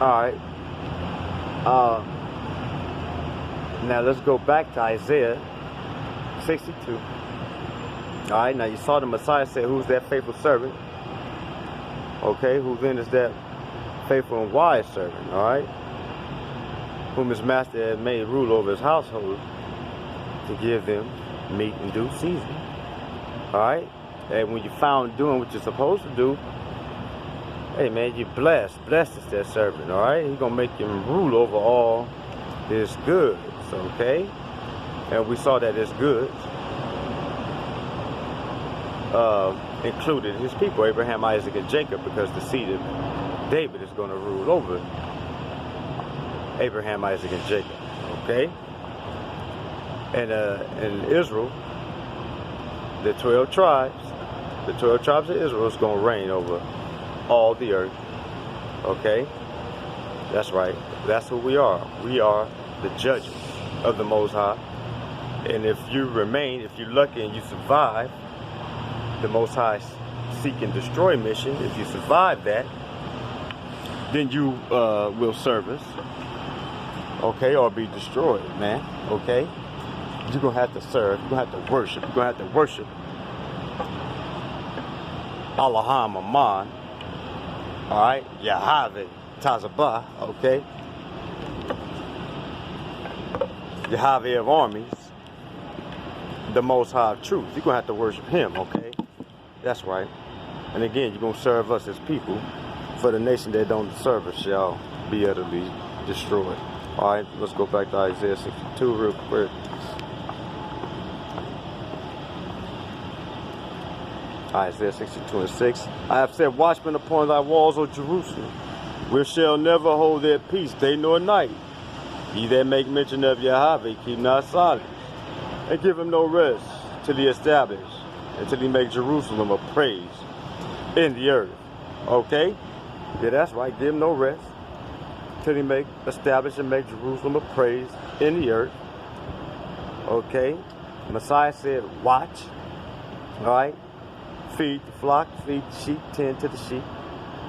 Alright. Now let's go back to Isaiah 62. Alright, now you saw the Messiah say, who's that faithful servant? Okay, who then is that faithful and wise servant? Alright, whom his master had made rule over his household to give them meat in due season. Alright, and when you found doing what you're supposed to do, hey man, you blessed is that servant. Alright, he's gonna make him rule over all his goods. Okay, and we saw that his goods included his people, Abraham, Isaac, and Jacob, because the seed of David is going to rule over Abraham, Isaac, and Jacob. Okay, and in Israel, the 12 tribes of Israel is going to reign over all the earth. Okay, that's right. That's who we are. We are the judges of the Most High. And if you remain, if you're lucky and you survive the Most High seek and destroy mission, if you survive that, then you will serve us, okay, or be destroyed, man. Okay, you're gonna have to serve, you're gonna have to worship, you're gonna have to worship Elohim Aman, alright, Yahweh Tazabah, okay, Yahweh of armies, the Most High of truth. You're going to have to worship him, okay? That's right. And again, you're going to serve us as people, for the nation that don't serve us shall be utterly destroyed. All right, let's go back to Isaiah 62 real quick. Isaiah 62 and 6. I have set watchmen upon thy walls, O Jerusalem, which shall never hold their peace day nor night. Ye that make mention of Yahweh, keep not silence, and give him no rest till he establish, until he make Jerusalem a praise in the earth. Okay? Yeah, that's right. Give him no rest till he establish and make Jerusalem a praise in the earth. Okay? Messiah said, watch. Alright? Feed the flock, feed the sheep, tend to the sheep.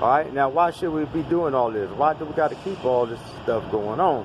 Alright? Now, why should we be doing all this? Why do we got to keep all this stuff going on?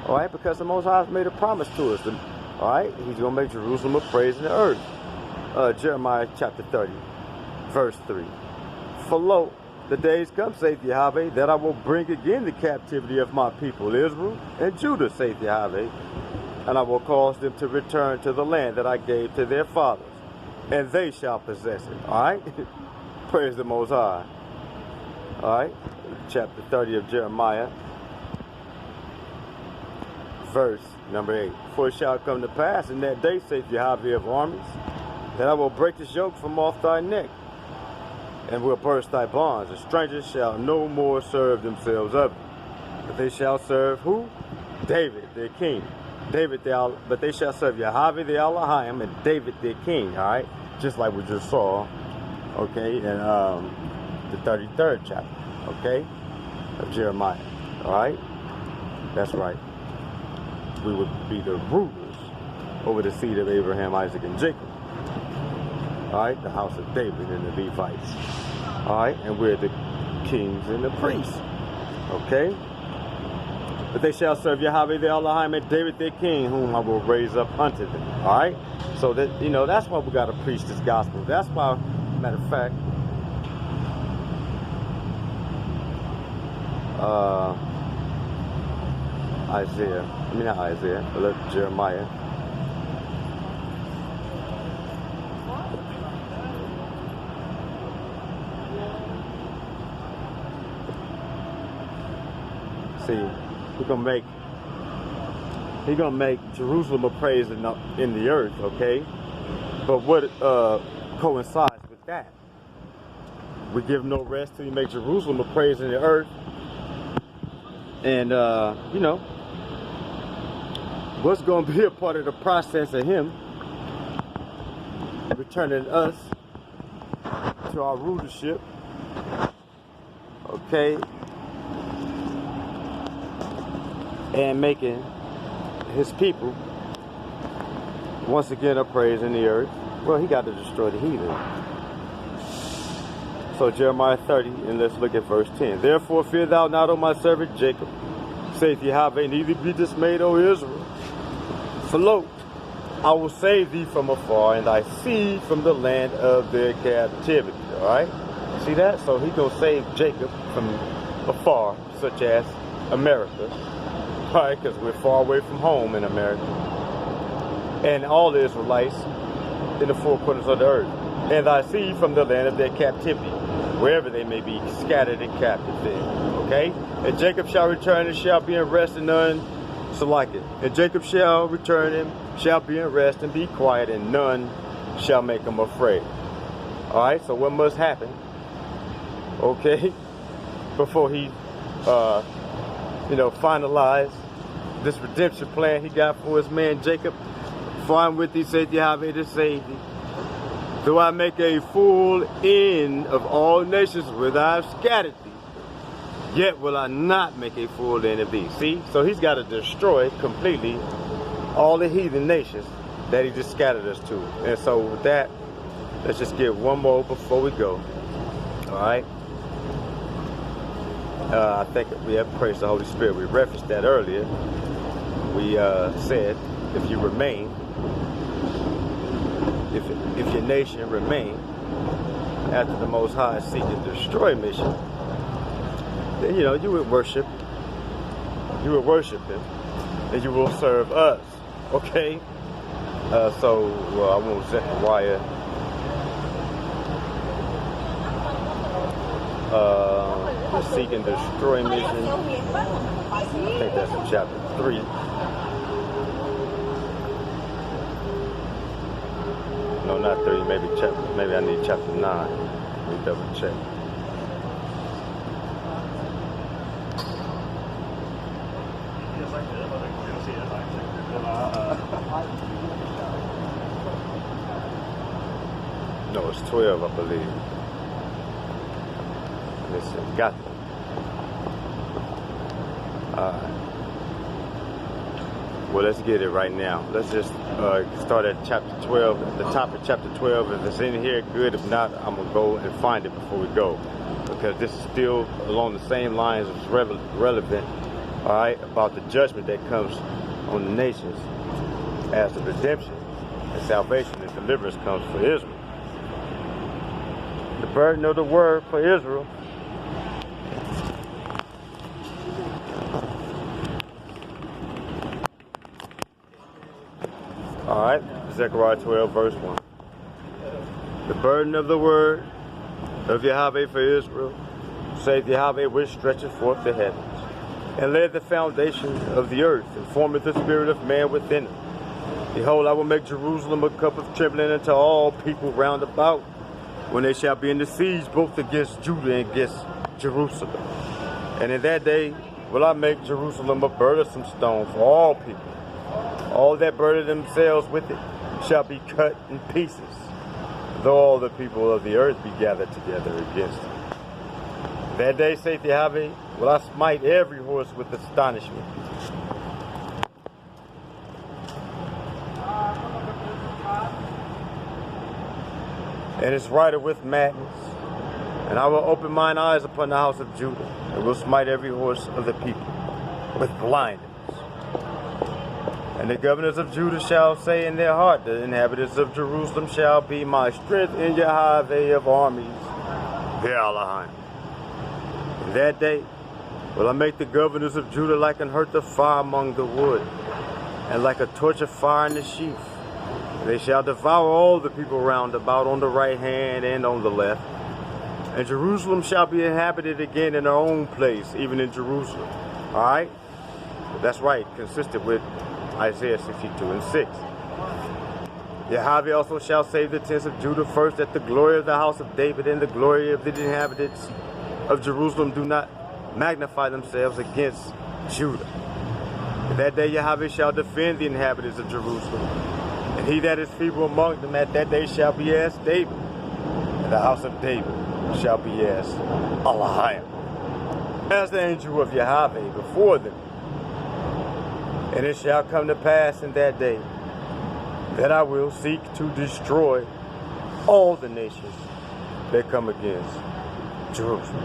Alright, because the Most High has made a promise to us. Alright, he's going to make Jerusalem a praise in the earth. Jeremiah chapter 30, verse 3. For lo, the days come, saith Yahweh, that I will bring again the captivity of my people, Israel and Judah, saith Yahweh, and I will cause them to return to the land that I gave to their fathers, and they shall possess it. Alright? Praise the Most High. Alright, chapter 30 of Jeremiah, verse number 8. For it shall come to pass in that day, saith Yahweh of armies, that I will break this yoke from off thy neck, and will burst thy bonds. The strangers shall no more serve themselves of it, but they shall serve who? David, their king. But they shall serve Yahweh the Elohim and David their king. All right, just like we just saw, okay, in the 33rd chapter, okay, of Jeremiah. All right, that's right. We would be the rulers over the seed of Abraham, Isaac, and Jacob. All right, the house of David and the Levites. All right, and we're the kings and the priests. Okay, but they shall serve Yahweh the Elohim and David their king, whom I will raise up unto them. All right, so that that's why we got to preach this gospel. That's why, matter of fact, Jeremiah. See, he's gonna make Jerusalem a praise in the earth, okay? But what coincides with that? We give no rest till he makes Jerusalem a praise in the earth. And what's going to be a part of the process of him returning us to our rulership, okay, and making his people once again a praise in the earth. Well, he got to destroy the heathen. So Jeremiah 30, and let's look at verse 10. Therefore fear thou not, O my servant Jacob, saith Yahweh, neither be dismayed, O Israel. For lo, I will save thee from afar, and thy seed from the land of their captivity. All right? See that? So he's going to save Jacob from afar, such as America. All right? Because we're far away from home in America. And all the Israelites in the four corners of the earth. And thy seed from the land of their captivity, wherever they may be scattered and captive there. Okay? And Jacob shall return and shall be in rest, and none so like it. And Jacob shall return and shall be in rest and be quiet, and none shall make him afraid. Alright, so what must happen? Okay, before he finalize this redemption plan he got for his man Jacob. For I'm with thee, saith Yahweh, to save thee. Though I make a full end of all nations whither I have scattered thee, yet will I not make a full end of thee. See? So he's got to destroy completely all the heathen nations that he just scattered us to. And so with that, let's just get one more before we go. Alright? I think we have praised the Holy Spirit. We referenced that earlier. We said, if you remain, if your nation remain after the Most High seek and destroy mission, then you would worship him, and you will serve us. Okay? So I won't Zechariah. The seek and destroy mission. I think that's in chapter 3. No, not 3. Maybe I need chapter 9. Let me double check. No, it's 12, I believe. Listen, got them. Well, let's get it right now. Let's just start at chapter 12, at the top of chapter 12. If it's in here, good. If not, I'm going to go and find it before we go. Because this is still along the same lines as relevant, all right, about the judgment that comes on the nations as the redemption and salvation and deliverance comes for Israel. The burden of the word for Israel. Alright, Zechariah 12, verse 1. The burden of the word of Yahweh for Israel, saith Yahweh, which stretcheth forth the heavens, and laid the foundation of the earth, and formeth the spirit of man within it. Behold, I will make Jerusalem a cup of trembling unto all people round about, when they shall be in the siege both against Judah and against Jerusalem. And in that day will I make Jerusalem a burdensome stone for all people. All that burden themselves with it shall be cut in pieces, though all the people of the earth be gathered together against it. That day, saith Yahweh, will I smite every horse with astonishment. And its rider with madness. And I will open mine eyes upon the house of Judah, and will smite every horse of the people with blindness. And the governors of Judah shall say in their heart, the inhabitants of Jerusalem shall be my strength in Yahweh of armies, the Elohim. In that day will I make the governors of Judah like an hearth of fire among the wood, and like a torch of fire in the sheaf. They shall devour all the people round about on the right hand and on the left. And Jerusalem shall be inhabited again in her own place, even in Jerusalem. Alright? That's right, consistent with Isaiah 62 and 6. Yahweh also shall save the tents of Judah first, that the glory of the house of David and the glory of the inhabitants of Jerusalem do not magnify themselves against Judah. In that day Yahweh shall defend the inhabitants of Jerusalem. And he that is feeble among them at that day shall be as David. And the house of David shall be as Elohim, as the angel of Yahweh before them. And it shall come to pass in that day that I will seek to destroy all the nations that come against Jerusalem.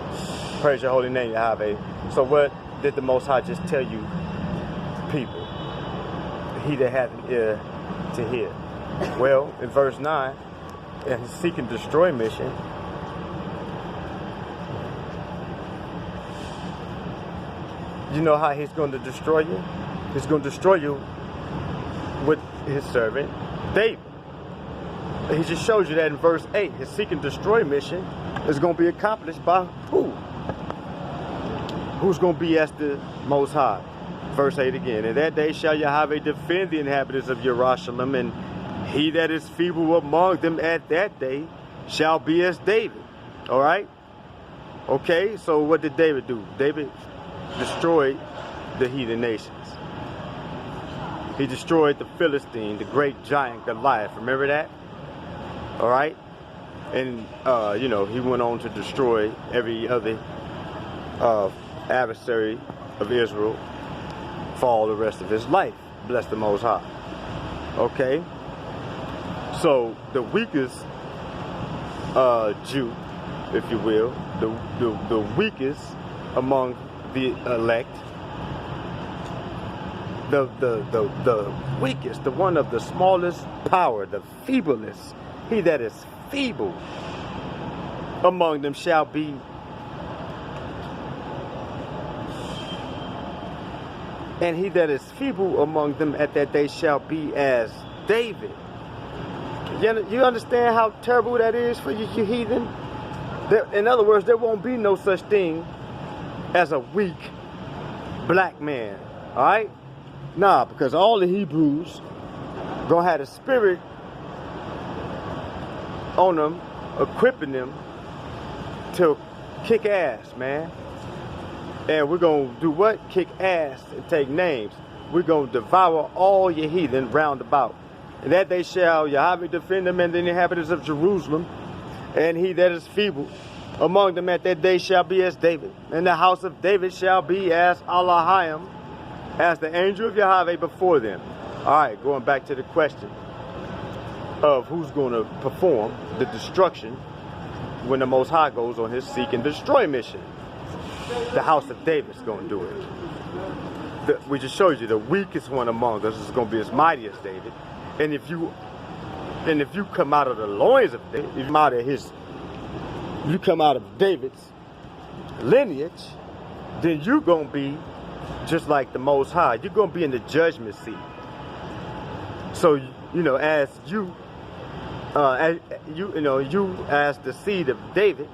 Praise your holy name, Yahweh. So what did the Most High just tell you, people? He that hath an ear to hear. Well, in verse 9, in his seek and destroy mission, you know how he's going to destroy you? He's going to destroy you with his servant, David. He just showed you that in verse 8. His seek and destroy mission is going to be accomplished by who? Who's going to be as the Most High? Verse 8 again. In that day shall Yahweh defend the inhabitants of Jerusalem, and he that is feeble among them at that day shall be as David. All right? Okay, so what did David do? David destroyed the heathen nations. He destroyed the Philistine, the great giant Goliath. Remember that? All right? And, you know, he went on to destroy every other adversary of Israel for all the rest of his life. Bless the Most High. Okay? So, the weakest Jew, if you will, the weakest among the elect, the weakest, the one of the smallest power, the feeblest, he that is feeble among them shall be and he that is feeble among them at that day shall be as David. You understand how terrible that is for you heathen? In other words, there won't be no such thing as a weak black man. Alright? Nah, because all the Hebrews gonna have the spirit on them, equipping them to kick ass, man. And we're gonna do what? Kick ass and take names. We're gonna devour all your heathen round about. And that they shall Yahweh defend them and the inhabitants of Jerusalem, and he that is feeble among them at that day shall be as David, and the house of David shall be as Elohim, as the angel of Yahweh before them. All right, going back to the question of who's going to perform the destruction when the Most High goes on his seek and destroy mission. The house of David's going to do it. We just showed you the weakest one among us is going to be as mighty as David. And if you come out of the loins of David, if you come out of David's lineage, then you're going to be just like the Most High. You're going to be in the judgment seat. So, you know, as you as the seed of David,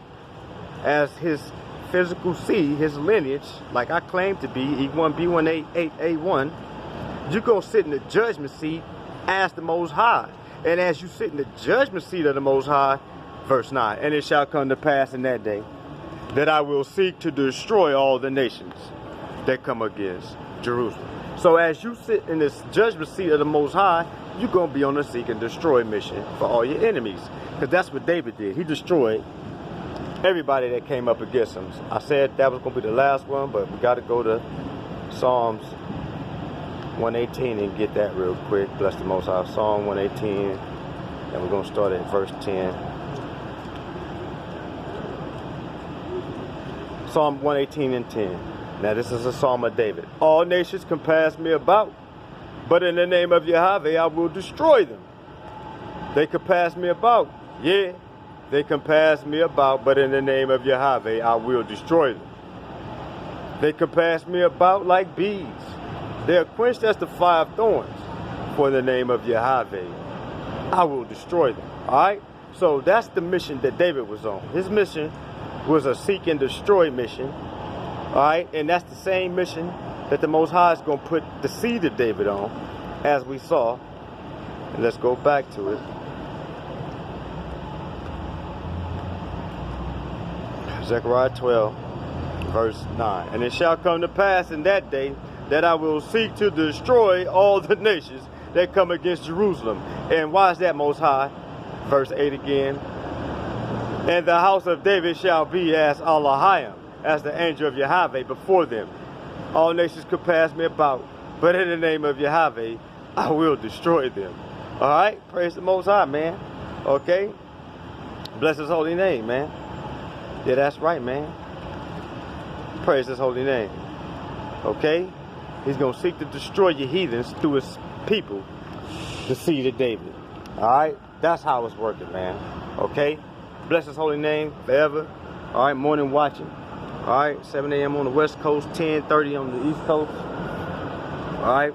as his physical seed, his lineage, like I claim to be, E1B188A1, you're going to sit in the judgment seat as the Most High. And as you sit in the judgment seat of the Most High, verse 9, and it shall come to pass in that day that I will seek to destroy all the nations that come against Jerusalem. So as you sit in this judgment seat of the Most High, you're going to be on a seek and destroy mission for all your enemies. Because that's what David did. He destroyed everybody that came up against him. I said that was going to be the last one, but we got to go to Psalms 118 and get that real quick. Bless the Most High. Psalm 118, and we're going to start at verse 10. Psalm 118 and 10. Now this is a psalm of David. All nations compass me about, but in the name of Yahweh I will destroy them. They compass me about. Yeah, they compass me about, but in the name of Yahweh I will destroy them. They compass me about like bees. They are quenched as the fire of thorns. For in the name of Yahweh I will destroy them. Alright? So that's the mission that David was on. His mission was a seek and destroy mission. Alright, and that's the same mission that the Most High is going to put the seed of David on, as we saw. And let's go back to it. Zechariah 12, verse 9. And it shall come to pass in that day that I will seek to destroy all the nations that come against Jerusalem. And why is that, Most High? Verse 8 again. And the house of David shall be as Elohim, as the angel of Yahweh before them. All nations compass me about, but in the name of Yahweh I will destroy them. Alright? Praise the Most High, man. Okay? Bless his holy name, man. Yeah, that's right, man. Praise his holy name. Okay? He's going to seek to destroy your heathens through his people, the seed of David. Alright? That's how it's working, man. Okay? Bless his holy name forever. Alright? Morning watching. Alright? 7 a.m. on the West Coast, 10:30 on the East Coast. Alright?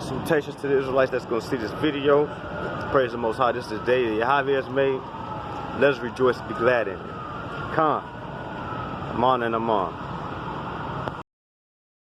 Salutations to the Israelites that's going to see this video. Praise the Most High. This is the day that Yahweh has made. Let us rejoice and be glad in it. Come. Aman and Aman.